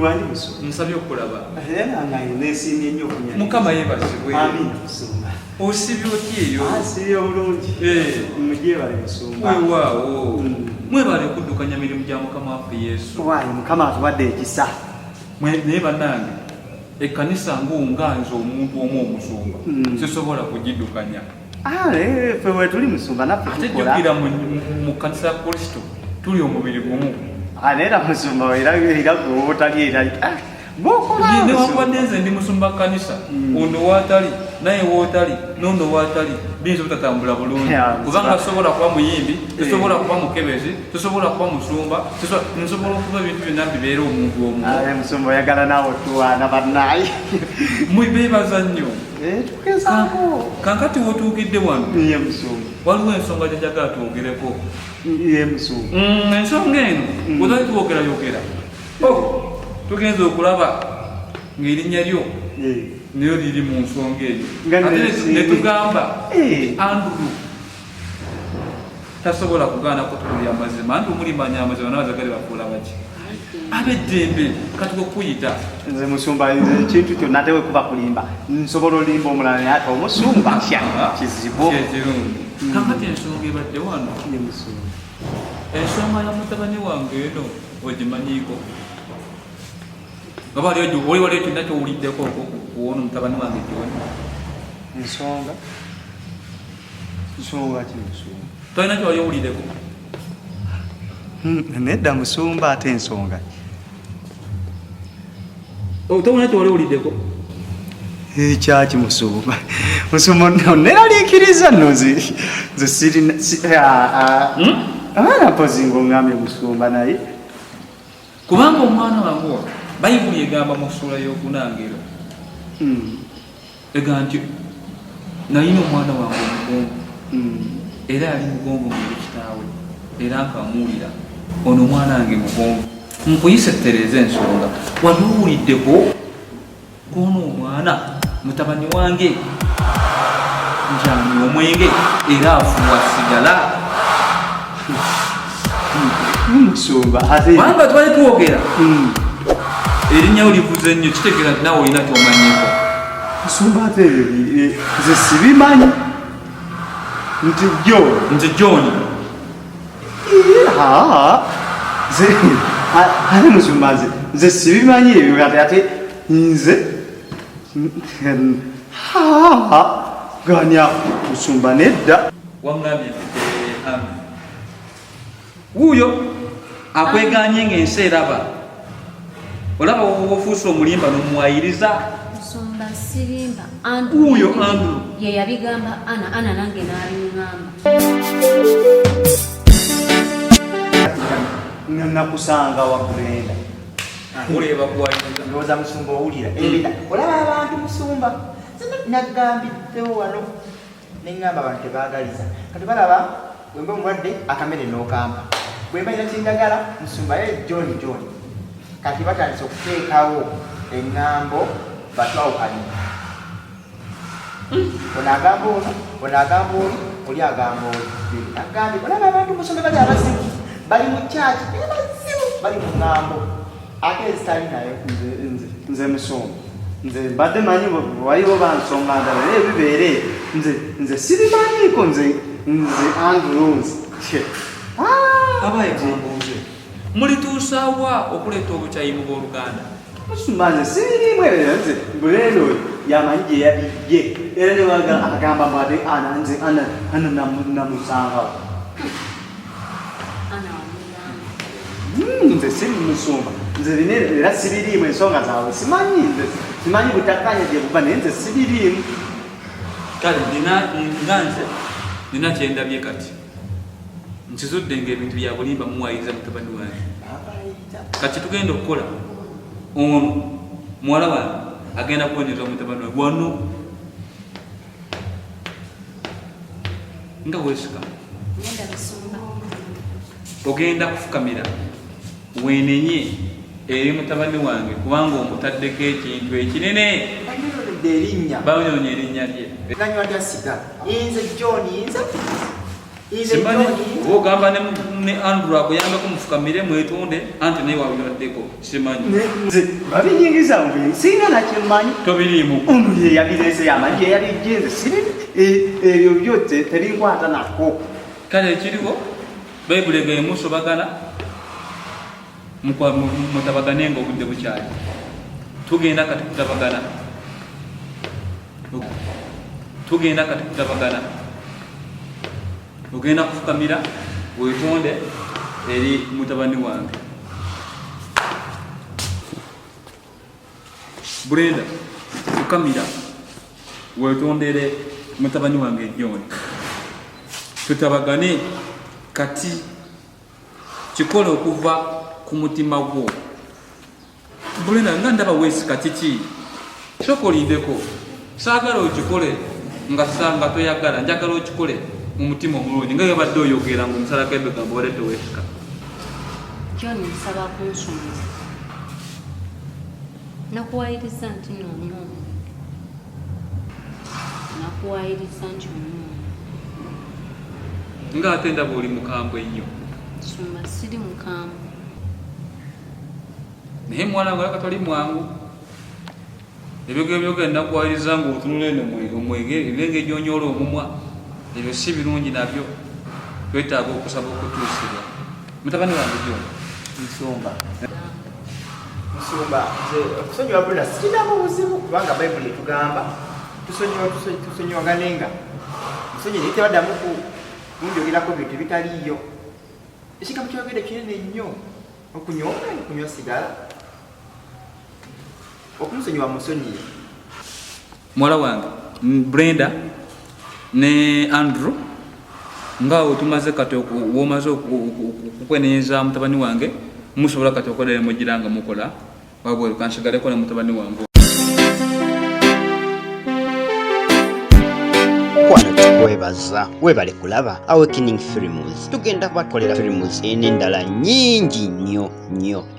wali musumba nsabye okulaba era nanga nesimye nnyo kunya mukama yebazibwe amina musumba osibye otya eyo asibye bulungi mujye bali musumba weewaawo mwebale okuddukanya mirimu gya mukama waffe yesu waayi mukama atuwadde ekisa naye bannange ekkanisa nganze omuntu omu omusumba sisobola kugiddukanya ffe wetuli musumba naffe ate jjukira mu kkanisa ya kristo tuli omubiri gumu era musumba era gwotali era newankubadde nze ndi musumba kkanisa ono waatali naye wootali nono waatali biyinza obutatambula bulungi kubanga tosobola kuba muyimbi tosobola kuba mukebezi tosobola kuba musumba nsobola okuba ebintu byonna bibeera omuntu omu musumba oyagala naawe otuwaana bannaye beebaza nnyo kankati wotuukidde wano waliwo ensonga gyajagala twogereko ensonga eno otali twogerayogera tugenza okulaba ng'erinnya lyo nayo liri mu nsonga eyo ate netugamba Andrew tasobola kugaana kutukulya amazima anti omulimanya amazima nabazagali bafuula baki abeddembe kati okuyita nze musumba nze ekintu kyonna tewe kuba kulimba nsobola olimba omulala naye ate omusumba kizibu kyekirungi kakati ensonga ebadde wano ensonga ya mutabani wange eno ogimanyiiko oba waliwo kyonna kyowuliddeko kuwona mutabani wange John ensonga kimusumba tolina kyowali owuliddeko nedda musumba ate ensonga tolina kyowali owuliddeko ekyaki musumba neraliikiriza nno nze sirina pozi ngaoŋŋambye musumba naye kubanga omwana wange wa bayibuli egamba mu ssuula y'okunangiro ega nti nalina omwana wange omugonvu era yali mugonvu ngeri kitaawe era nkamuwulira ono omwana wange mugonvu nkuyisettereza ensonga wali owuliddeko kono omwana mutabani wange njani omwenge era afuwa sigala musumba kubanga twali twogera erinnya olivuze nnyo kitegeera nti nawe olina kyomanyiko musumba ate nze sibimanyi nti nze John ate musumba nze sibimanyi ebyo ate nze ganya musumba nedda wangambye wuuyo akweganye ng'ensi eraba olaba wofuusa omulimba n'omuwayiriza musumba sirimba wuuyo Andrew ye yabigamba ana nange n'abiŋŋamba nakusanga wakulenda oleba kuwayiriza ndowooza musumba owulira olaba abantu musumba nagambiddewo wano neŋŋamba abantu tebaagaliza kati balaba wemba omulwadde akamere n'okampa bwembalira kindagala musumba ye John kati batandise okuteekawo eŋŋambo batwawukanye ono agamba oli oli agamba oli agambye olaba abantu musumba bali abazibu bali mu kyaki bazibu bali mu ŋŋambo ate ezitali nayo nze musumba nze mbadde manyi waliwo bansonga ndala naye bibeere nze sibimanyiiko nze Andrews abayegambuuze mulituusaawa okuleeta obukyayimu bw'Oluganda musumba nze sibirimu ebyo nze buleero yamanyi gye yabijje era neagamba mbadde nze ana namusangawo nze siri musumba nze era sibirimu ensonga zaabwe simanyi butakanya gye buva naye nze sibirimu kale nganze nina kyendabye kati nkizudde ngaebintu bya bulimba muwayiriza mutabani wange kati tugenda okukola ono muwala wange agenda kuwenyeza mutabani wange wano nga weesika ogenda kufukamira wenenye eri mutabani wange kubanga omutaddeko ekintu ekinene erinnya banyonya erinnya lye ganywa lya siga nze John simanyi ogamba ne Andrew akuyamba kumufukamire mwetonde anti naye wabibaddeko simanyi babinyingiza mubiri singa nakyemanyi tobiriimu omuye yabirese yamanyi yabigenze siri ebyo byote terinkwata nako kale ekiriwo bayibuli egaye musobagana mutabagane nga obudde bukyali tugenda kati kutabagana ogenda kufukamira wetonde eri mutabani wange Brenda fukamira wetondere mutabani wange John tutabagane kati kikole okuva ku mutima gwo Brenda nga ndaba wesi kati ki sokolindeko saagala okikole nga sanga toyagala njagala okikole mu mutima omulungi nga yabadde oyogera ngu omusalako ebigambo oledde weesika John nsaba kunsumiza nakuwayiriza nti n'omuomu nakuwayiriza nti omuomu nga ate ndaba oli mukambwe ennyo sumba siri mukambwe naye mwana wange katoli mwangu ebyogera nakuwayiriza nga otunula eno omwenge ebenge gyonyola omumwa ebyo si birungi nabyo twetaaga okusaba okutuusibwa mutabani wange gyo nsumba okusonyiwa Brenda sikinamu buzibu kubanga bayibuli etugamba tusonyiwaganenga musonyi naye tebaddamu kunjogerako byo tebitaliiyo ekigambo kyogedde kinene nnyo okunywa sigala okumusonyiwa musonyiye muwala wange Brenda ne Andrew ngawo tumaze kati womaze okukwenenyeza mutabani wange musobola kati okolera mugiranga mukola wabwe kansigaleko ne mutabani wange webale kulaba Awakening Films tugenda kubakolera films endala nyingi nnyo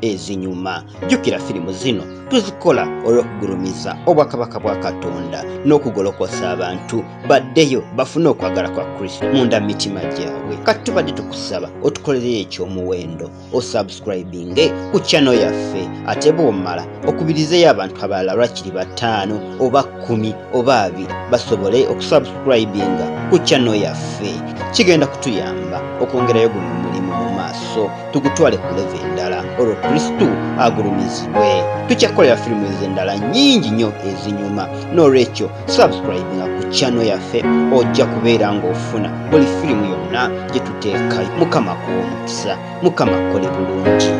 ezinyuma jukira filimu zino tuzikola olw'okugulumiza obwakabaka bwa Katonda n'okugolokosa abantu baddeyo bafune okwagala kwa Kristo munda mitima gyabwe kati tubadde tukusaba otukolere ekyomuwendo osubscribinge ku channel yaffe ate bw'omala okubirizeyo abantu abalala lwakiri 5 oba 10 oba 2 basobole okusubscribinga ku channel yaffe kigenda kutuyamba okwongerayo guno mulimu mu maaso tugutwale ku level endala olwo Kristo agulumizibwe tukyakolera filimu ez'endala nyingi nnyo ezinyuma n'olwekyo subscribinga ku channel yaffe ojja kubeera ng'ofuna buli filimu yonna gye tuteekayo mukama kuwa omukisa mukama kole bulungi